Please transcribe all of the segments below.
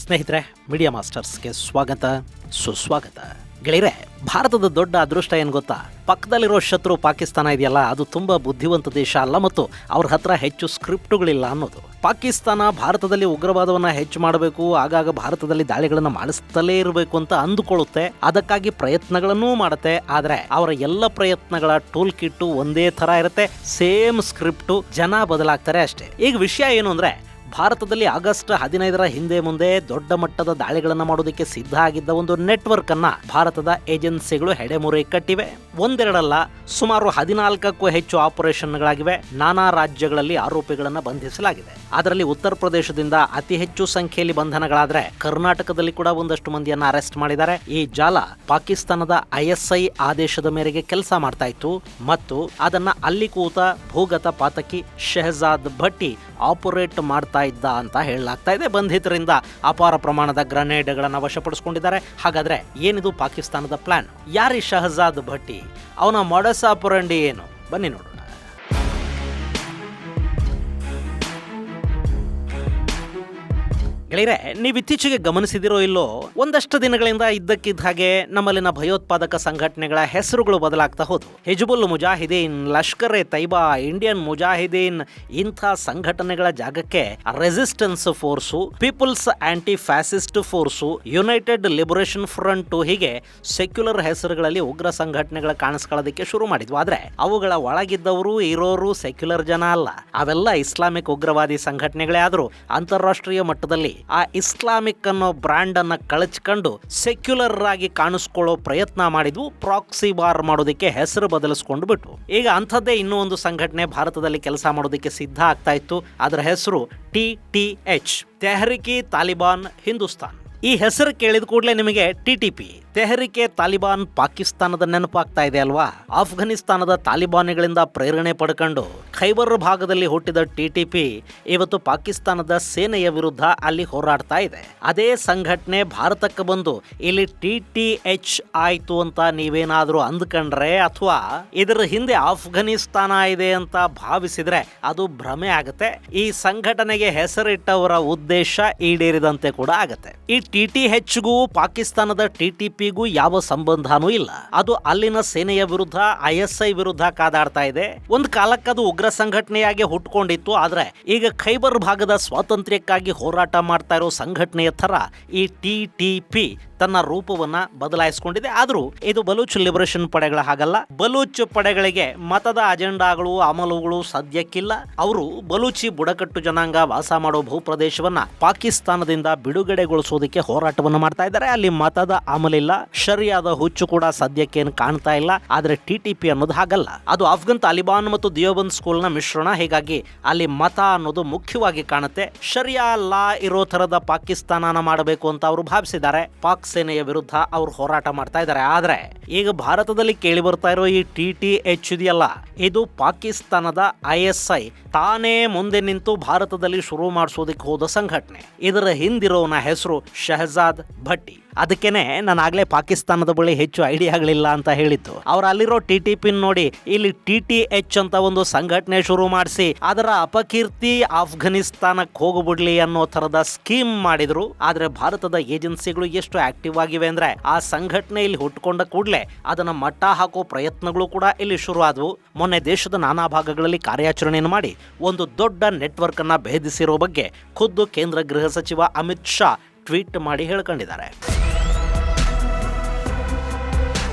ಸ್ನೇಹಿತರೆ, ಮೀಡಿಯಾ ಮಾಸ್ಟರ್ಸ್ಗೆ ಸ್ವಾಗತ ಸುಸ್ವಾಗತ. ಗೆಳೆಯರೆ, ಭಾರತದ ದೊಡ್ಡ ಅದೃಷ್ಟ ಏನು ಗೊತ್ತಾ? ಪಕ್ಕದಲ್ಲಿರೋ ಶತ್ರು ಪಾಕಿಸ್ತಾನ ಇದೆಯಲ್ಲ, ಅದು ತುಂಬ ಬುದ್ಧಿವಂತ ದೇಶ ಅಲ್ಲ ಮತ್ತು ಅವ್ರ ಹತ್ರ ಹೆಚ್ಚು ಸ್ಕ್ರಿಪ್ಟುಗಳಿಲ್ಲ ಅನ್ನೋದು. ಪಾಕಿಸ್ತಾನ ಭಾರತದಲ್ಲಿ ಉಗ್ರವಾದವನ್ನು ಹೆಚ್ಚು ಮಾಡಬೇಕು, ಆಗಾಗ ಭಾರತದಲ್ಲಿ ದಾಳಿಗಳನ್ನು ಮಾಡಿಸ್ತಲೇ ಇರಬೇಕು ಅಂತ ಅಂದುಕೊಳ್ಳುತ್ತೆ. ಅದಕ್ಕಾಗಿ ಪ್ರಯತ್ನಗಳನ್ನೂ ಮಾಡುತ್ತೆ. ಆದರೆ ಅವರ ಎಲ್ಲ ಪ್ರಯತ್ನಗಳ ಟೂಲ್ ಕಿಟ್ಟು ಒಂದೇ ಥರ ಇರುತ್ತೆ, ಸೇಮ್ ಸ್ಕ್ರಿಪ್ಟು. ಜನ ಬದಲಾಗ್ತಾರೆ ಅಷ್ಟೇ. ಈಗ ವಿಷಯ ಏನು ಅಂದರೆ, ಭಾರತದಲ್ಲಿ ಆಗಸ್ಟ್ 15 ಹಿಂದೆ ಮುಂದೆ ದೊಡ್ಡ ಮಟ್ಟದ ದಾಳಿಗಳನ್ನು ಮಾಡೋದಕ್ಕೆ ಸಿದ್ಧ ಆಗಿದ್ದ ಒಂದು ನೆಟ್ವರ್ಕ್ ಅನ್ನ ಭಾರತದ ಏಜೆನ್ಸಿಗಳು ಹೆಡೆಮುರಿ ಕಟ್ಟಿವೆ. ಒಂದೆರಡಲ್ಲ, ಸುಮಾರು 14ಕ್ಕೂ ಹೆಚ್ಚು ಆಪರೇಷನ್ಗಳಾಗಿವೆ. ನಾನಾ ರಾಜ್ಯಗಳಲ್ಲಿ ಆರೋಪಿಗಳನ್ನು ಬಂಧಿಸಲಾಗಿದೆ. ಅದರಲ್ಲಿ ಉತ್ತರ ಪ್ರದೇಶದಿಂದ ಅತಿ ಹೆಚ್ಚು ಸಂಖ್ಯೆಯಲ್ಲಿ ಬಂಧನಗಳಾದ್ರೆ, ಕರ್ನಾಟಕದಲ್ಲಿ ಕೂಡ ಒಂದಷ್ಟು ಮಂದಿಯನ್ನ ಅರೆಸ್ಟ್ ಮಾಡಿದ್ದಾರೆ. ಈ ಜಾಲ ಪಾಕಿಸ್ತಾನದ ISI ಆದೇಶದ ಮೇರೆಗೆ ಕೆಲಸ ಮಾಡ್ತಾ ಇತ್ತು ಮತ್ತು ಅದನ್ನ ಅಲ್ಲಿ ಕೂತ ಭೂಗತ ಪಾತಕಿ ಶಹಜಾದ್ ಭಟ್ಟಿ ಆಪರೇಟ್ ಮಾಡ್ತಾ ಇದ್ದ ಅಂತ ಹೇಳಲಾಗ್ತಾ ಇದೆ. ಬಂಧಿತರಿಂದ ಅಪಾರ ಪ್ರಮಾಣದ ಗ್ರೆನೇಡ್ಗಳನ್ನು ವಶಪಡಿಸಿಕೊಂಡಿದ್ದಾರೆ. ಹಾಗಾದ್ರೆ ಏನಿದು ಪಾಕಿಸ್ತಾನದ ಪ್ಲಾನ್? ಯಾರಿ ಶಹಜಾದ್ ಭಟ್ಟಿ? ಅವನ ಮೊಡಸ್ ಆಪರಂಡಿ ಏನು? ಬನ್ನಿ ನೋಡೋಣ. ಗೆಳೆಯರೆ, ನೀವು ಇತ್ತೀಚೆಗೆ ಗಮನಿಸಿದಿರೋ ಇಲ್ಲೋ, ಒಂದಷ್ಟು ದಿನಗಳಿಂದ ಇದ್ದಕ್ಕಿದ್ದ ಹಾಗೆ ನಮ್ಮಲ್ಲಿನ ಭಯೋತ್ಪಾದಕ ಸಂಘಟನೆಗಳ ಹೆಸರುಗಳು ಬದಲಾಗ್ತಾ ಹೋದವು. ಹಿಜ್ಬುಲ್ ಮುಜಾಹಿದೀನ್, ಲಷ್ಕರ್ ಎ ತೈಬಾ, ಇಂಡಿಯನ್ ಮುಜಾಹಿದೀನ್ ಇಂಥ ಸಂಘಟನೆಗಳ ಜಾಗಕ್ಕೆ resistance force, people's anti fascist force, united liberation front, ಹೀಗೆ ಸೆಕ್ಯುಲರ್ ಹೆಸರುಗಳಲ್ಲಿ ಉಗ್ರ ಸಂಘಟನೆಗಳ ಕಾಣಿಸ್ಕೊಳ್ಳೋದಕ್ಕೆ ಶುರು ಮಾಡಿದ್ವು. ಆದ್ರೆ ಅವುಗಳ ಒಳಗಿದ್ದವರು ಇರೋರು ಸೆಕ್ಯುಲರ್ ಜನ ಅಲ್ಲ. ಅವೆಲ್ಲ ಇಸ್ಲಾಮಿಕ್ ಉಗ್ರವಾದಿ ಸಂಘಟನೆಗಳೇ. ಆದರೂ ಅಂತಾರಾಷ್ಟ್ರೀಯ ಮಟ್ಟದಲ್ಲಿ ಆ ಇಸ್ಲಾಮಿಕ್ ಅನ್ನೋ ಬ್ರ್ಯಾಂಡ್ ಅನ್ನ ಕಳಚಿಕೊಂಡು ಸೆಕ್ಯುಲರ್ ಆಗಿ ಕಾಣಿಸ್ಕೊಳ್ಳೋ ಪ್ರಯತ್ನ ಮಾಡಿದ್ವು. ಪ್ರಾಕ್ಸಿ ವಾರ್ ಮಾಡೋದಕ್ಕೆ ಹೆಸರು ಬದಲಿಸ್ಕೊಂಡು ಬಿಟ್ಟು. ಈಗ ಅಂಥದ್ದೇ ಇನ್ನೂ ಒಂದು ಸಂಘಟನೆ ಭಾರತದಲ್ಲಿ ಕೆಲಸ ಮಾಡೋದಕ್ಕೆ ಸಿದ್ಧ ಆಗ್ತಾ ಇತ್ತು. ಅದರ ಹೆಸರು TTH, ತೆಹರಿಕಿ ತಾಲಿಬಾನ್ ಹಿಂದೂಸ್ತಾನ್. ಈ ಹೆಸರು ಕೇಳಿದ ಕೂಡಲೇ ನಿಮಗೆ TTP, ತೆಹರಿಕೆ ತಾಲಿಬಾನ್, ಪಾಕಿಸ್ತಾನದ ನೆನಪಾಗ್ತಾ ಇದೆ ಅಲ್ವಾ? ಆಫ್ಘನಿಸ್ತಾನದ ತಾಲಿಬಾನಿಗಳಿಂದ ಪ್ರೇರಣೆ ಪಡ್ಕೊಂಡು ಖೈಬರ್ ಭಾಗದಲ್ಲಿ ಹುಟ್ಟಿದ TTP ಇವತ್ತು ಪಾಕಿಸ್ತಾನದ ಸೇನೆಯ ವಿರುದ್ಧ ಅಲ್ಲಿ ಹೋರಾಡ್ತಾ ಇದೆ. ಅದೇ ಸಂಘಟನೆ ಭಾರತಕ್ಕೆ ಬಂದು ಇಲ್ಲಿ TTH ಆಯ್ತು ಅಂತ ನೀವೇನಾದ್ರೂ ಅಂದ್ಕೊಂಡ್ರೆ ಅಥವಾ ಇದರ ಹಿಂದೆ ಆಫ್ಘನಿಸ್ತಾನ ಇದೆ ಅಂತ ಭಾವಿಸಿದ್ರೆ ಅದು ಭ್ರಮೆ ಆಗುತ್ತೆ. ಈ ಸಂಘಟನೆಗೆ ಹೆಸರಿಟ್ಟವರ ಉದ್ದೇಶ ಈಡೇರಿದಂತೆ ಕೂಡ ಆಗತ್ತೆ. ಈ TTHಗೂ ಪಾಕಿಸ್ತಾನದ TTPಗೂ ಯಾವ ಸಂಬಂಧನೂ ಇಲ್ಲ. ಅದು ಅಲ್ಲಿನ ಸೇನೆಯ ವಿರುದ್ಧ, ISI ವಿರುದ್ಧ ಕಾದಾಡ್ತಾ ಇದೆ. ಒಂದು ಕಾಲಕ್ಕದು ಉಗ್ರ ಸಂಘಟನೆಯಾಗಿ ಹುಟ್ಕೊಂಡಿತ್ತು. ಆದ್ರೆ ಈಗ ಖೈಬರ್ ಭಾಗದ ಸ್ವಾತಂತ್ರ್ಯಕ್ಕಾಗಿ ಹೋರಾಟ ಮಾಡ್ತಾ ಇರೋ ಸಂಘಟನೆಯ ತರ ಈ TTP ತನ್ನ ರೂಪವನ್ನ ಬದಲಾಯಿಸಿಕೊಂಡಿದೆ. ಆದ್ರೂ ಇದು ಬಲೂಚ್ ಲಿಬರೇಷನ್ ಪಡೆಗಳ ಹಾಗಲ್ಲ. ಬಲೂಚ್ ಪಡೆಗಳಿಗೆ ಮತದ ಅಜೆಂಡಾಗಳು, ಅಮಲುಗಳು ಸದ್ಯಕ್ಕಿಲ್ಲ. ಅವರು ಬಲೂಚಿ ಬುಡಕಟ್ಟು ಜನಾಂಗ ವಾಸ ಮಾಡೋ ಭೂಪ್ರದೇಶವನ್ನ ಪಾಕಿಸ್ತಾನದಿಂದ ಬಿಡುಗಡೆಗೊಳಿಸೋದಕ್ಕೆ ಹೋರಾಟವನ್ನು ಮಾಡ್ತಾ ಇದ್ದಾರೆ. ಅಲ್ಲಿ ಮತದ ಅಮಲಿಲ್ಲ, ಶರಿಯಾದ ಹುಚ್ಚು ಕೂಡ ಸದ್ಯಕ್ಕೇನು ಕಾಣ್ತಾ ಇಲ್ಲ. ಆದ್ರೆ TTP ಅನ್ನೋದು ಹಾಗಲ್ಲ. ಅದು ಆಫ್ಘನ್ ತಾಲಿಬಾನ್ ಮತ್ತು ದಿಯೋಬಂದ್ ಸ್ಕೂಲ್ನ ಮಿಶ್ರಣ. ಹೀಗಾಗಿ ಅಲ್ಲಿ ಮತ ಅನ್ನೋದು ಮುಖ್ಯವಾಗಿ ಕಾಣುತ್ತೆ. ಶರಿಯಾ ಲಾ ಇರೋ ತರದ ಪಾಕಿಸ್ತಾನನ ಮಾಡಬೇಕು ಅಂತ ಅವರು ಭಾವಿಸಿದ್ದಾರೆ. ಪಾಕ್ ಸೇನೆಯ ವಿರುದ್ಧ ಅವರು ಹೋರಾಟ ಮಾಡ್ತಾ ಇದ್ದಾರೆ. ಆದ್ರೆ ಈಗ ಭಾರತದಲ್ಲಿ ಕೇಳಿ ಬರ್ತಾ ಇರೋ ಈ TTH ಇದೆಯಲ್ಲ, ಇದು ಪಾಕಿಸ್ತಾನದ ISI ತಾನೇ ಮುಂದೆ ನಿಂತು ಭಾರತದಲ್ಲಿ ಶುರು ಮಾಡಿಸೋದಕ್ಕೆ ಹೋದ ಸಂಘಟನೆ. ಇದರ ಹಿಂದಿರೋನ ಹೆಸರು ಶಹಜಾದ್ ಭಟ್ಟಿ. ಅದಕ್ಕೇನೆ ನಾನು ಆಗ್ಲೇ ಪಾಕಿಸ್ತಾನದ ಬಳಿ ಹೆಚ್ಚು ಐಡಿಯಾಗಳಿಲ್ಲ ಅಂತ ಹೇಳಿದ್ದು. ಅವ್ರು ಅಲ್ಲಿರೋ TTP ನೋಡಿ ಇಲ್ಲಿ TTH ಅಂತ ಒಂದು ಸಂಘಟನೆ ಶುರು ಮಾಡಿಸಿ ಅದರ ಅಪಕೀರ್ತಿ ಆಫ್ಘನಿಸ್ತಾನಕ್ಕೆ ಹೋಗ್ಬಿಡ್ಲಿ ಅನ್ನೋ ತರದ ಸ್ಕೀಮ್ ಮಾಡಿದ್ರು. ಆದ್ರೆ ಭಾರತದ ಏಜೆನ್ಸಿಗಳು ಎಷ್ಟು ಆಕ್ಟಿವ್ ಆಗಿವೆ ಅಂದ್ರೆ, ಆ ಸಂಘಟನೆ ಇಲ್ಲಿ ಹುಟ್ಟುಕೊಂಡ ಕೂಡಲೇ ಅದನ್ನ ಮಟ್ಟ ಹಾಕೋ ಪ್ರಯತ್ನಗಳು ಕೂಡ ಇಲ್ಲಿ ಶುರು ಆದವು. ಮೊನ್ನೆ ದೇಶದ ನಾನಾ ಭಾಗಗಳಲ್ಲಿ ಕಾರ್ಯಾಚರಣೆಯನ್ನು ಮಾಡಿ ಒಂದು ದೊಡ್ಡ ನೆಟ್ವರ್ಕ್ ಅನ್ನ ಭೇದಿಸಿರೋ ಬಗ್ಗೆ ಖುದ್ದು ಕೇಂದ್ರ ಗೃಹ ಸಚಿವ ಅಮಿತ್ ಶಾ ಟ್ವೀಟ್ ಮಾಡಿ ಹೇಳ್ಕೊಂಡಿದ್ದಾರೆ.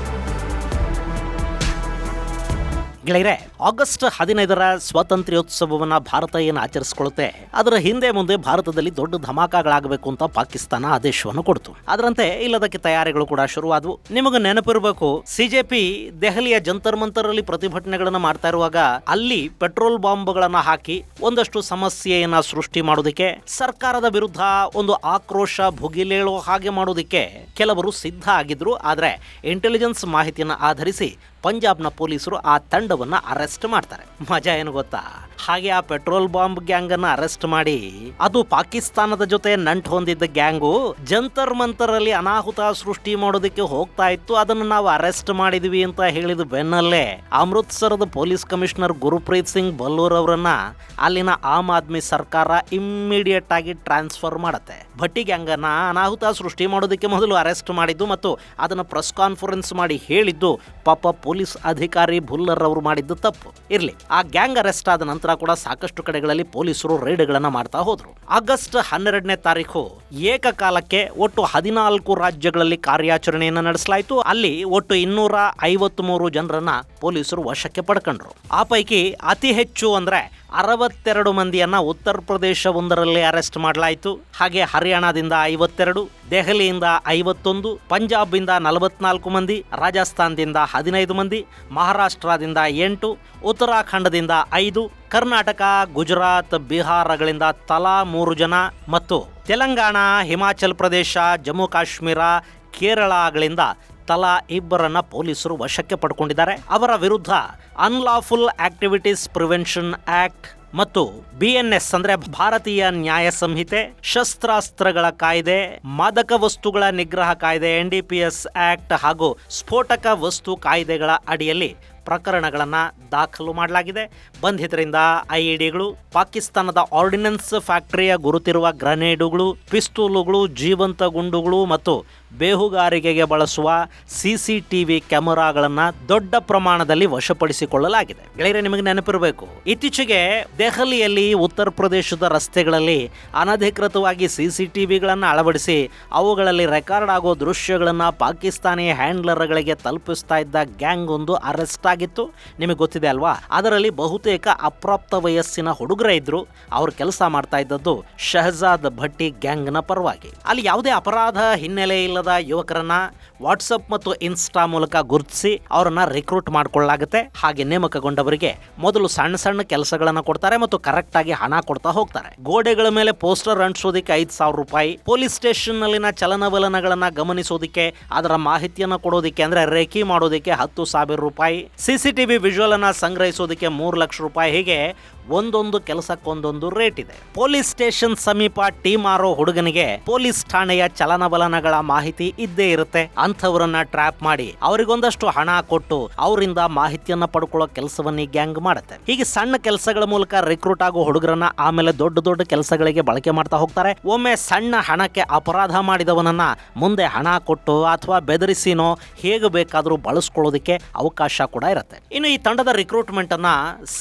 ಗೆಳೆಯರೆ, ಆಗಸ್ಟ್ 15 ಸ್ವಾತಂತ್ರ್ಯೋತ್ಸವವನ್ನು ಭಾರತ ಏನು ಆಚರಿಸಿಕೊಳ್ಳುತ್ತೆ, ಅದರ ಹಿಂದೆ ಮುಂದೆ ಭಾರತದಲ್ಲಿ ದೊಡ್ಡ ಧಮಾಕಾಗಳಾಗಬೇಕು ಅಂತ ಪಾಕಿಸ್ತಾನ ಆದೇಶವನ್ನು ಕೊಡ್ತು. ಅದರಂತೆ ಇಲ್ಲದಕ್ಕೆ ತಯಾರಿಗಳು ಕೂಡ ಶುರುವಾದವು. ನಿಮಗೆ ನೆನಪಿರಬೇಕು, CJP ದೆಹಲಿಯ ಜಂತರ್ ಮಂತರ್ ಅಲ್ಲಿ ಪ್ರತಿಭಟನೆಗಳನ್ನು ಮಾಡ್ತಾ ಇರುವಾಗ ಅಲ್ಲಿ ಪೆಟ್ರೋಲ್ ಬಾಂಬ್ಗಳನ್ನ ಹಾಕಿ ಒಂದಷ್ಟು ಸಮಸ್ಯೆಯನ್ನ ಸೃಷ್ಟಿ ಮಾಡೋದಕ್ಕೆ, ಸರ್ಕಾರದ ವಿರುದ್ಧ ಒಂದು ಆಕ್ರೋಶ ಭುಗಿಲೇಳೋ ಹಾಗೆ ಮಾಡೋದಕ್ಕೆ ಕೆಲವರು ಸಿದ್ಧ ಆಗಿದ್ರು. ಆದ್ರೆ ಇಂಟೆಲಿಜೆನ್ಸ್ ಮಾಹಿತಿಯನ್ನು ಆಧರಿಸಿ ಪಂಜಾಬ್ನ ಪೊಲೀಸರು ಆ ತಂಡವನ್ನ ಅರೆಸ್ಟ್ ಮಾಡ್ತಾರೆ. ಮಜಾ ಏನು ಗೊತ್ತಾ, ಹಾಗೆ ಆ ಪೆಟ್ರೋಲ್ ಬಾಂಬ್ ಗ್ಯಾಂಗ್ ಅನ್ನ ಅರೆಸ್ಟ್ ಮಾಡಿ ಅದು ಪಾಕಿಸ್ತಾನದ ಜೊತೆ ನಂಟು ಹೊಂದಿದ್ದ ಗ್ಯಾಂಗು ಜಂತರ್ ಮಂತರ್ ಅಲ್ಲಿ ಅನಾಹುತ ಸೃಷ್ಟಿ ಮಾಡೋದಕ್ಕೆ ಹೋಗ್ತಾ ಇತ್ತು. ಅದನ್ನು ನಾವು ಅರೆಸ್ಟ್ ಮಾಡಿದ್ವಿ ಅಂತ ಹೇಳಿದ ಬೆನ್ನಲ್ಲೇ ಅಮೃತ್ಸರದ ಪೊಲೀಸ್ ಕಮಿಷನರ್ ಗುರುಪ್ರೀತ್ ಸಿಂಗ್ ಬಲ್ಲೂರ್ ಅವರನ್ನ ಅಲ್ಲಿನ ಆಮ್ ಆದ್ಮಿ ಸರ್ಕಾರ ಇಮ್ಮಿಡಿಯೇಟ್ ಆಗಿ ಟ್ರಾನ್ಸ್ಫರ್ ಮಾಡುತ್ತೆ. ಭಟ್ಟಿ ಗ್ಯಾಂಗ್ ಅನ್ನ ಅನಾಹುತ ಸೃಷ್ಟಿ ಮಾಡೋದಕ್ಕೆ ಮೊದಲು ಅರೆಸ್ಟ್ ಮಾಡಿದ್ದು ಮತ್ತು ಅದನ್ನ ಪ್ರೆಸ್ ಕಾನ್ಫರೆನ್ಸ್ ಮಾಡಿ ಹೇಳಿದ್ದು ಪಾಪ ಪೊಲೀಸ್ ಅಧಿಕಾರಿ ಭುಲ್ಲರ್ ಅವರು ಮಾಡಿದ್ದು ತಪ್ಪು. ಇರ್ಲಿ, ಆ ಗ್ಯಾಂಗ್ ಅರೆಸ್ಟ್ ಆದ ನಂತರ ಕೂಡ ಸಾಕಷ್ಟು ಕಡೆಗಳಲ್ಲಿ ಪೊಲೀಸರು ರೇಡ್ಗಳನ್ನ ಮಾಡ್ತಾ ಹೋದ್ರು. ಆಗಸ್ಟ್ 12ನೇ ತಾರೀಕು ಏಕಕಾಲಕ್ಕೆ ಒಟ್ಟು 14 ರಾಜ್ಯಗಳಲ್ಲಿ ಕಾರ್ಯಾಚರಣೆಯನ್ನ ನಡೆಸಲಾಯಿತು. ಅಲ್ಲಿ ಒಟ್ಟು 253 ಜನರನ್ನ ಪೊಲೀಸರು ವಶಕ್ಕೆ ಪಡ್ಕೊಂಡ್ರು. ಆ ಪೈಕಿ ಅತಿ ಹೆಚ್ಚು ಅಂದ್ರೆ 62 ಮಂದಿಯನ್ನ ಉತ್ತರ ಪ್ರದೇಶ ಒಂದರಲ್ಲಿ ಅರೆಸ್ಟ್ ಮಾಡಲಾಯಿತು. ಹಾಗೆ ಹರಿಯಾಣದಿಂದ 52, ದೆಹಲಿಯಿಂದ 51, ಪಂಜಾಬ್ ಇಂದ 44 ಮಂದಿ, ರಾಜಸ್ಥಾನದಿಂದ 15 ಮಂದಿ, ಮಹಾರಾಷ್ಟ್ರದಿಂದ 8, ಉತ್ತರಾಖಂಡದಿಂದ 5, ಕರ್ನಾಟಕ, ಗುಜರಾತ್, ಬಿಹಾರಗಳಿಂದ ತಲಾ 3 ಜನ ಮತ್ತು ತೆಲಂಗಾಣ, ಹಿಮಾಚಲ್ ಪ್ರದೇಶ, ಜಮ್ಮು ಕಾಶ್ಮೀರ, ಕೇರಳಗಳಿಂದ ತಲಾ 2 ಪೊಲೀಸರು ವಶಕ್ಕೆ ಪಡ್ಕೊಂಡಿದ್ದಾರೆ. ಅವರ ವಿರುದ್ಧ ಅನ್ಲಾಫುಲ್ ಆಕ್ಟಿವಿಟೀಸ್ ಪ್ರಿವೆನ್ಷನ್ ಆಕ್ಟ್ ಮತ್ತು BNS ಅಂದ್ರೆ ಭಾರತೀಯ ನ್ಯಾಯ ಸಂಹಿತೆ, ಶಸ್ತ್ರಾಸ್ತ್ರಗಳ ಕಾಯ್ದೆ, ಮಾದಕ ವಸ್ತುಗಳ ನಿಗ್ರಹ ಕಾಯ್ದೆ NDPS ಆಕ್ಟ್ ಹಾಗೂ ಸ್ಫೋಟಕ ವಸ್ತು ಕಾಯ್ದೆಗಳ ಅಡಿಯಲ್ಲಿ ಪ್ರಕರಣಗಳನ್ನ ದಾಖಲು ಮಾಡಲಾಗಿದೆ. ಬಂಧಿತರಿಂದ IEDಗಳು, ಪಾಕಿಸ್ತಾನದ ಆರ್ಡಿನೆನ್ಸ್ ಫ್ಯಾಕ್ಟರಿಯ ಗುರುತಿರುವ ಗ್ರನೇಡುಗಳು, ಪಿಸ್ತೂಲುಗಳು, ಜೀವಂತ ಗುಂಡುಗಳು ಮತ್ತು ಬೇಹುಗಾರಿಕೆಗೆ ಬಳಸುವ CCTV ಕ್ಯಾಮೆರಾಗಳನ್ನ ದೊಡ್ಡ ಪ್ರಮಾಣದಲ್ಲಿ ವಶಪಡಿಸಿಕೊಳ್ಳಲಾಗಿದೆ. ಗೆಳೆಯರೆ, ನಿಮಗೆ ನೆನಪಿರಬೇಕು, ಇತ್ತೀಚೆಗೆ ದೆಹಲಿಯಲ್ಲಿ ಉತ್ತರ ಪ್ರದೇಶದ ರಸ್ತೆಗಳಲ್ಲಿ ಅನಧಿಕೃತವಾಗಿ CCTVಗಳನ್ನು ಅಳವಡಿಸಿ ಅವುಗಳಲ್ಲಿ ರೆಕಾರ್ಡ್ ಆಗೋ ದೃಶ್ಯಗಳನ್ನು ಪಾಕಿಸ್ತಾನಿ ಹ್ಯಾಂಡ್ಲರ್ಗಳಿಗೆ ತಲುಪಿಸ್ತಾ ಇದ್ದ ಗ್ಯಾಂಗ್ ಒಂದು ಅರೆಸ್ಟ್ ಆಗಿತ್ತು. ನಿಮಗೆ ಗೊತ್ತಿದೆ ಅಲ್ವಾ? ಅದರಲ್ಲಿ ಬಹುತೇಕ ಅಪ್ರಾಪ್ತ ವಯಸ್ಸಿನ ಹುಡುಗರ ಇದ್ರು. ಅವರು ಕೆಲಸ ಮಾಡ್ತಾ ಇದ್ದದ್ದು ಶಹಜಾದ್ ಭಟ್ಟಿ ಗ್ಯಾಂಗ್ನ ಪರವಾಗಿ. ಅಲ್ಲಿ ಯಾವುದೇ ಅಪರಾಧ ಹಿನ್ನೆಲೆ ಇಲ್ಲದ ಯುವಕರನ್ನ ವಾಟ್ಸಪ್ ಮತ್ತು ಇನ್ಸ್ಟಾ ಮೂಲಕ ಗುರುತಿಸಿ ಅವರನ್ನ ರಿಕ್ರೂಟ್ ಮಾಡಿಕೊಳ್ಳಲಾಗುತ್ತೆ. ಹಾಗೆ ನೇಮಕಗೊಂಡವರಿಗೆ ಮೊದಲು ಸಣ್ಣ ಸಣ್ಣ ಕೆಲಸಗಳನ್ನ ಕೊಡ್ತಾರೆ ಮತ್ತು ಕರೆಕ್ಟ್ ಆಗಿ ಹಣ ಕೊಡ್ತಾ ಹೋಗ್ತಾರೆ. ಗೋಡೆಗಳ ಮೇಲೆ ಪೋಸ್ಟರ್ ಅಂಟಿಸೋದಕ್ಕೆ 5,000 ರೂಪಾಯಿ, ಪೊಲೀಸ್ ಸ್ಟೇಷನ್ ನಲ್ಲಿನ ಚಲನವಲನಗಳನ್ನ ಗಮನಿಸೋದಕ್ಕೆ, ಅದರ ಮಾಹಿತಿಯನ್ನು ಕೊಡೋದಕ್ಕೆ ಅಂದ್ರೆ ರೇಖಿ ಮಾಡೋದಕ್ಕೆ 10,000 ರೂಪಾಯಿ, CCTV ವಿಜುವಲ್ ಅನ್ನ ಸಂಗ್ರಹಿಸೋದಕ್ಕೆ 3 ಲಕ್ಷ ರೂಪಾಯಿ. ಹೀಗೆ ಒಂದೊಂದು ಕೆಲಸಕ್ಕೊಂದೊಂದು ರೇಟ್ ಇದೆ. ಪೊಲೀಸ್ ಸ್ಟೇಷನ್ ಸಮೀಪ ಟೀ ಮಾರೋ ಹುಡುಗನಿಗೆ ಪೊಲೀಸ್ ಠಾಣೆಯ ಚಲನವಲನಗಳ ಮಾಹಿತಿ ಇದ್ದೇ ಇರುತ್ತೆ. ಅಂಥವರನ್ನ ಟ್ರ್ಯಾಪ್ ಮಾಡಿ ಅವರಿಗೊಂದಷ್ಟು ಹಣ ಕೊಟ್ಟು ಅವರಿಂದ ಮಾಹಿತಿಯನ್ನ ಪಡ್ಕೊಳ್ಳೋ ಕೆಲಸವನ್ನ ಈ ಗ್ಯಾಂಗ್ ಮಾಡುತ್ತೆ. ಹೀಗೆ ಸಣ್ಣ ಕೆಲಸಗಳ ಮೂಲಕ ರಿಕ್ರೂಟ್ ಆಗೋ ಹುಡುಗರನ್ನ ಆಮೇಲೆ ದೊಡ್ಡ ದೊಡ್ಡ ಕೆಲಸಗಳಿಗೆ ಬಳಕೆ ಮಾಡ್ತಾ ಹೋಗ್ತಾರೆ. ಒಮ್ಮೆ ಸಣ್ಣ ಹಣಕ್ಕೆ ಅಪರಾಧ ಮಾಡಿದವನನ್ನ ಮುಂದೆ ಹಣ ಕೊಟ್ಟು ಅಥವಾ ಬೆದರಿಸಿನೋ ಹೇಗೆ ಬೇಕಾದರೂ ಬಳಸ್ಕೊಳ್ಳೋದಕ್ಕೆ ಅವಕಾಶ ಕೂಡ ಇರುತ್ತೆ. ಇನ್ನು ಈ ತಂಡದ ರಿಕ್ರೂಟ್ಮೆಂಟ್ ಅನ್ನ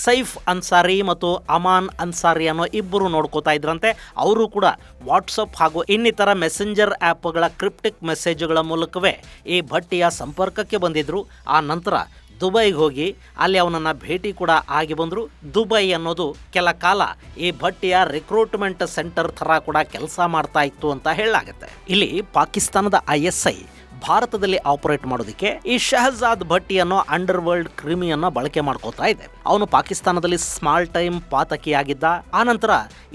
ಸೈಫ್ ಅನ್ಸಾರಿ ಮತ್ತು ಅಮಾನ್ ಅನ್ಸಾರಿ ಅನ್ನೋ ಇಬ್ಬರು ನೋಡ್ಕೋತಾ ಇದ್ರಂತೆ. ಅವರು ಕೂಡ ವಾಟ್ಸಪ್ ಹಾಗೂ ಇನ್ನಿತರ ಮೆಸೆಂಜರ್ ಆ್ಯಪ್ಗಳ ಕ್ರಿಪ್ಟಿಕ್ ಮೆಸೇಜ್ಗಳ ಮೂಲಕವೇ ಈ ಭಟ್ಟಿಯ ಸಂಪರ್ಕಕ್ಕೆ ಬಂದಿದ್ರು. ಆ ನಂತರ ದುಬೈಗೆ ಹೋಗಿ ಅಲ್ಲಿ ಅವನನ್ನು ಭೇಟಿ ಕೂಡ ಆಗಿ ಬಂದರು. ದುಬೈ ಅನ್ನೋದು ಕೆಲ ಕಾಲ ಈ ಭಟ್ಟಿಯ ರಿಕ್ರೂಟ್ಮೆಂಟ್ ಸೆಂಟರ್ ಥರ ಕೂಡ ಕೆಲಸ ಮಾಡ್ತಾ ಇತ್ತು ಅಂತ ಹೇಳಲಾಗುತ್ತೆ. ಇಲ್ಲಿ ಪಾಕಿಸ್ತಾನದ ISI ಭಾರತದಲ್ಲಿ ಆಪರೇಟ್ ಮಾಡೋದಕ್ಕೆ ಈ ಶಹಜಾದ್ ಭಟ್ಟಿ ಅನ್ನೋ ಅಂಡರ್ ವರ್ಲ್ಡ್ ಕ್ರಿಮಿಯನ್ನ ಬಳಕೆ ಮಾಡ್ಕೋತಾ ಇದೆ. ಅವನು ಪಾಕಿಸ್ತಾನದಲ್ಲಿ ಸ್ಮಾಲ್ ಟೈಮ್ ಪಾತಕಿಯಾಗಿದ್ದ. ಆನಂತರ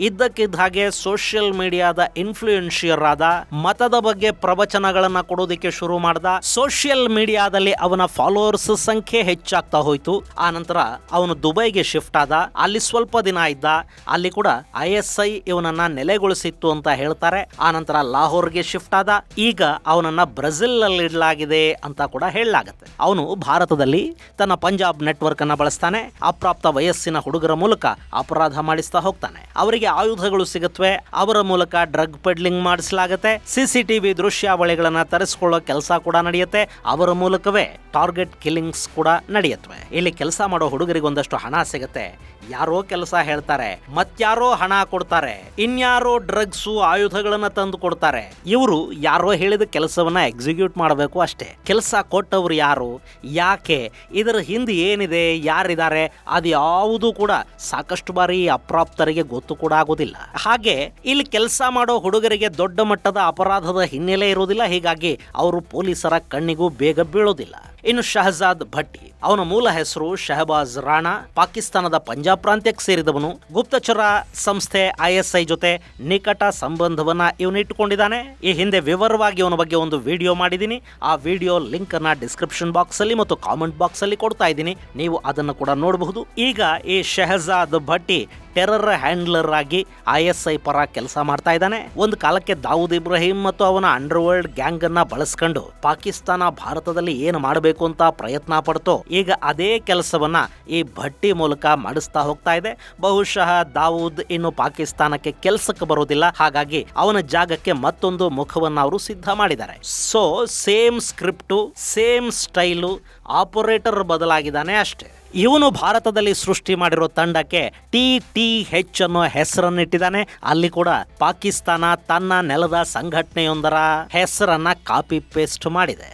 ಇದ್ದಕ್ಕಿದ್ದ ಹಾಗೆ ಸೋಷಿಯಲ್ ಮೀಡಿಯಾದ ಇನ್ಫ್ಲೂಯೆನ್ಷಿಯರ್ ಆದ, ಮತದ ಬಗ್ಗೆ ಪ್ರವಚನಗಳನ್ನ ಕೊಡೋದಕ್ಕೆ ಶುರು ಮಾಡ್ದ. ಸೋಷಿಯಲ್ ಮೀಡಿಯಾದಲ್ಲಿ ಅವನ ಫಾಲೋವರ್ಸ್ ಸಂಖ್ಯೆ ಹೆಚ್ಚಾಗ್ತಾ ಹೋಯ್ತು. ಆನಂತರ ಅವನು ದುಬೈಗೆ ಶಿಫ್ಟ್ ಆದ. ಅಲ್ಲಿ ಸ್ವಲ್ಪ ದಿನ ಇದ್ದ. ಅಲ್ಲಿ ಕೂಡ ISI ಇವನನ್ನ ನೆಲೆಗೊಳಿಸಿತ್ತು ಅಂತ ಹೇಳ್ತಾರೆ. ಆನಂತರ ಲಾಹೋರ್ಗೆ ಶಿಫ್ಟ್ ಆದ. ಈಗ ಅವನನ್ನ ಬ್ರೆಜಿಲ್ ಇಡಲಾಗಿದೆ ಅಂತ ಕೂಡ ಹೇಳಲಾಗುತ್ತೆ. ಅವನು ಭಾರತದಲ್ಲಿ ತನ್ನ ಪಂಜಾಬ್ ನೆಟ್ವರ್ಕ್ ಅನ್ನ ಬಳಸ್ತಾನೆ. ಅಪ್ರಾಪ್ತ ವಯಸ್ಸಿನ ಹುಡುಗರ ಮೂಲಕ ಅಪರಾಧ ಮಾಡಿಸ್ತಾ ಹೋಗ್ತಾನೆ. ಅವರಿಗೆ ಆಯುಧಗಳು ಸಿಗುತ್ತವೆ. ಅವರ ಮೂಲಕ ಡ್ರಗ್ ಪೆಡ್ಲಿಂಗ್ ಮಾಡಿಸಲಾಗುತ್ತೆ. CCTV ದೃಶ್ಯಾವಳಿಗಳನ್ನ ತರಿಸಿಕೊಳ್ಳೋ ಕೆಲಸ ಕೂಡ ನಡೆಯುತ್ತೆ. ಅವರ ಮೂಲಕವೇ ಟಾರ್ಗೆಟ್ ಕಿಲ್ಲಿಂಗ್ಸ್ ಕೂಡ ನಡೆಯುತ್ತವೆ. ಇಲ್ಲಿ ಕೆಲಸ ಮಾಡೋ ಹುಡುಗರಿಗೆ ಒಂದಷ್ಟು ಹಣ ಸಿಗುತ್ತೆ. ಯಾರೋ ಕೆಲಸ ಹೇಳ್ತಾರೆ, ಮತ್ಯಾರೋ ಹಣ ಕೊಡ್ತಾರೆ, ಇನ್ಯಾರೋ ಡ್ರಗ್ಸು ಆಯುಧಗಳನ್ನ ತಂದು ಕೊಡ್ತಾರೆ. ಇವರು ಯಾರೋ ಹೇಳಿದ ಕೆಲಸವನ್ನ ಎಕ್ಸಿಕ್ಯೂಟ್ ಮಾಡಬೇಕು ಅಷ್ಟೇ. ಕೆಲಸ ಕೊಟ್ಟವರು ಯಾರು, ಯಾಕೆ, ಇದರ ಹಿಂದೆ ಏನಿದೆ, ಯಾರಿದ್ದಾರೆ, ಅದು ಯಾವುದು ಕೂಡ ಸಾಕಷ್ಟು ಬಾರಿ ಅಪ್ರಾಪ್ತರಿಗೆ ಗೊತ್ತು ಕೂಡ ಆಗೋದಿಲ್ಲ. ಹಾಗೆ ಇಲ್ಲಿ ಕೆಲಸ ಮಾಡೋ ಹುಡುಗರಿಗೆ ದೊಡ್ಡ ಮಟ್ಟದ ಅಪರಾಧದ ಹಿನ್ನೆಲೆ ಇರೋದಿಲ್ಲ. ಹೀಗಾಗಿ ಅವರು ಪೊಲೀಸರ ಕಣ್ಣಿಗೂ ಬೇಗ ಬೀಳೋದಿಲ್ಲ. ಇನ್ನು ಶಹಜಾದ್ ಭಟ್ಟಿ, ಅವನ ಮೂಲ ಹೆಸರು ಶಹಬಾಜ್ ರಾಣಾ, ಪಾಕಿಸ್ತಾನದ ಪಂಜಾಬ್ ಪ್ರಾಂತ್ಯಕ್ಕೆ ಸೇರಿದವನು. ಗುಪ್ತಚರ ಸಂಸ್ಥೆ ISI ಜೊತೆ ನಿಕಟ ಸಂಬಂಧವನ್ನ ಇವನು ಇಟ್ಟುಕೊಂಡಿದ್ದಾನೆ. ಈ ಹಿಂದೆ ವಿವರವಾಗಿ ಇವನ ಬಗ್ಗೆ ಒಂದು ವಿಡಿಯೋ ಮಾಡಿದ್ದೀನಿ. ಆ ವಿಡಿಯೋ ಲಿಂಕ್ ಅನ್ನ ಡಿಸ್ಕ್ರಿಪ್ಷನ್ ಬಾಕ್ಸ್ ಅಲ್ಲಿ ಮತ್ತು ಕಾಮೆಂಟ್ ಬಾಕ್ಸ್ ಅಲ್ಲಿ ಕೊಡ್ತಾ ಇದ್ದೀನಿ, ನೀವು ಅದನ್ನು ಕೂಡ ನೋಡಬಹುದು. ಈಗ ಈ ಶಹಜಾದ್ ಭಟ್ಟಿ ಟೆರರ್ ಹ್ಯಾಂಡ್ಲರ್ ಆಗಿ ISI ಪರ ಕೆಲಸ ಮಾಡ್ತಾ ಇದ್ದಾನೆ. ಒಂದು ಕಾಲಕ್ಕೆ ದಾವೂದ್ ಇಬ್ರಾಹಿಂ ಮತ್ತು ಅವನ ಅಂಡರ್ವರ್ಲ್ಡ್ ಗ್ಯಾಂಗ್ ಅನ್ನ ಬಳಸ್ಕೊಂಡು ಪಾಕಿಸ್ತಾನ ಭಾರತದಲ್ಲಿ ಏನು ಮಾಡಬೇಕು ಅಂತ ಪ್ರಯತ್ನ ಪಡ್ತೋ, ಈಗ ಅದೇ ಕೆಲಸವನ್ನ ಈ ಭಟ್ಟಿ ಮೂಲಕ ಮಾಡಿಸ್ತಾ ಹೋಗ್ತಾ ಇದೆ. ಬಹುಶಃ ದಾವೂದ್ ಇನ್ನು ಪಾಕಿಸ್ತಾನಕ್ಕೆ ಕೆಲಸಕ್ಕೆ ಬರೋದಿಲ್ಲ, ಹಾಗಾಗಿ ಅವನ ಜಾಗಕ್ಕೆ ಮತ್ತೊಂದು ಮುಖವನ್ನ ಅವರು ಸಿದ್ಧ ಮಾಡಿದ್ದಾರೆ. So same script, same style, operator ಬದಲಾಗಿದ್ದಾನೆ ಅಷ್ಟೇ. ಇವನು ಭಾರತದಲ್ಲಿ ಸೃಷ್ಟಿ ಮಾಡಿರೋ ತಂಡಕ್ಕೆ TTH ಅನ್ನೋ ಹೆಸರನ್ನಿಟ್ಟಿದ್ದಾನೆ. ಅಲ್ಲಿ ಕೂಡ ಪಾಕಿಸ್ತಾನ ತನ್ನ ನೆಲದ ಸಂಘಟನೆಯೊಂದರ ಹೆಸರನ್ನ ಕಾಪಿ ಪೇಸ್ಟ್ ಮಾಡಿದೆ.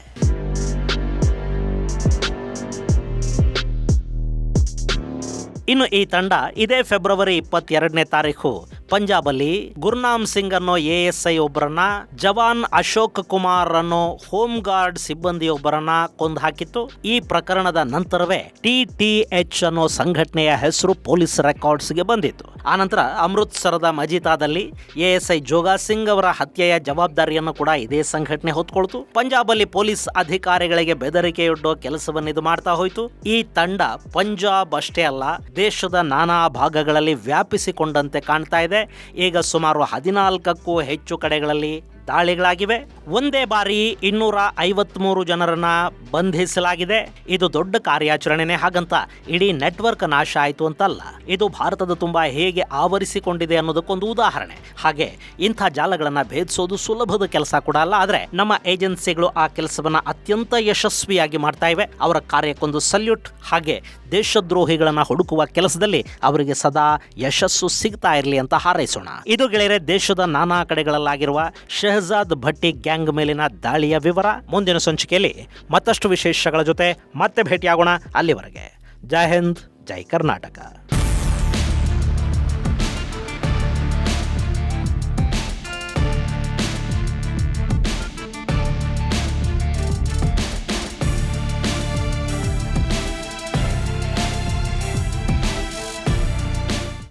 ಇನ್ನು ಈ ತಂಡ ಇದೇ ಫೆಬ್ರವರಿ 22ನೇ ತಾರೀಕು ಪಂಜಾಬಲ್ಲಿ ಗುರ್ನಾಮ್ ಸಿಂಗ್ ಅನ್ನೋ ASI ಒಬ್ಬರನ್ನ, ಜವಾನ್ ಅಶೋಕ್ ಕುಮಾರ್ ಅನ್ನೋ ಹೋಮ್ ಗಾರ್ಡ್ ಸಿಬ್ಬಂದಿಯೊಬ್ಬರನ್ನ ಕೊಂದು ಹಾಕಿತ್ತು. ಈ ಪ್ರಕರಣದ ನಂತರವೇ TTH ಅನ್ನೋ ಸಂಘಟನೆಯ ಹೆಸರು ಪೊಲೀಸ್ ರೆಕಾರ್ಡ್ಸ್ಗೆ ಬಂದಿತ್ತು. ಆನಂತರ ಅಮೃತ್ಸರದ ಮಜಿತಾದಲ್ಲಿ ASI ಜೋಗಾ ಸಿಂಗ್ ಅವರ ಹತ್ಯೆಯ ಜವಾಬ್ದಾರಿಯನ್ನು ಕೂಡ ಇದೇ ಸಂಘಟನೆ ಹೊತ್ಕೊಳ್ತು. ಪಂಜಾಬಲ್ಲಿ ಪೊಲೀಸ್ ಅಧಿಕಾರಿಗಳಿಗೆ ಬೆದರಿಕೆಯೊಡ್ಡೋ ಕೆಲಸವನ್ನು ಇದು ಮಾಡ್ತಾ ಹೋಯಿತು. ಈ ತಂಡ ಪಂಜಾಬ್ ಅಷ್ಟೇ ಅಲ್ಲ, ದೇಶದ ನಾನಾ ಭಾಗಗಳಲ್ಲಿ ವ್ಯಾಪಿಸಿಕೊಂಡಂತೆ ಕಾಣ್ತಾ ಇದೆ. ಈಗ ಸುಮಾರು 14ಕ್ಕೂ ಹೆಚ್ಚು ಕಡೆಗಳಲ್ಲಿ ದಾಳಿಗಳಾಗಿವೆ. ಒಂದೇ ಬಾರಿ 253 ಜನರನ್ನ ಬಂಧಿಸಲಾಗಿದೆ. ಇದು ದೊಡ್ಡ ಕಾರ್ಯಾಚರಣೆನೇ, ಹಾಗಂತ ಇಡೀ ನೆಟ್ವರ್ಕ್ ನಾಶ ಆಯಿತು ಅಂತಲ್ಲ. ಇದು ಭಾರತದ ತುಂಬಾ ಹೇಗೆ ಆವರಿಸಿಕೊಂಡಿದೆ ಅನ್ನೋದಕ್ಕೊಂದು ಉದಾಹರಣೆ. ಹಾಗೆ ಇಂಥ ಜಾಲಗಳನ್ನ ಭೇದಿಸೋದು ಸುಲಭದ ಕೆಲಸ ಕೂಡ ಅಲ್ಲ. ಆದ್ರೆ ನಮ್ಮ ಏಜೆನ್ಸಿಗಳು ಆ ಕೆಲಸವನ್ನ ಅತ್ಯಂತ ಯಶಸ್ವಿಯಾಗಿ ಮಾಡ್ತಾ ಇವೆ. ಅವರ ಕಾರ್ಯಕ್ಕೊಂದು ಸಲ್ಯೂಟ್. ಹಾಗೆ ದೇಶದ್ರೋಹಿಗಳನ್ನ ಹುಡುಕುವ ಕೆಲಸದಲ್ಲಿ ಅವರಿಗೆ ಸದಾ ಯಶಸ್ಸು ಸಿಗ್ತಾ ಇರಲಿ ಅಂತ ಹಾರೈಸೋಣ. ಇದು ಗೆಳೆಯರೆ ದೇಶದ ನಾನಾ ಕಡೆಗಳಲ್ಲಾಗಿರುವ ಶಹಜಾದ್ ಭಟ್ಟಿ ಗ್ಯಾಂಗ್ ಮೇಲಿನ ದಾಳಿಯ ವಿವರ. ಮುಂದಿನ ಸಂಚಿಕೆಯಲ್ಲಿ ಮತ್ತಷ್ಟು ವಿಶೇಷಗಳ ಜೊತೆ ಮತ್ತೆ ಭೇಟಿಯಾಗೋಣ. ಅಲ್ಲಿವರೆಗೆ ಜೈ ಹಿಂದ್, ಜೈ ಕರ್ನಾಟಕ.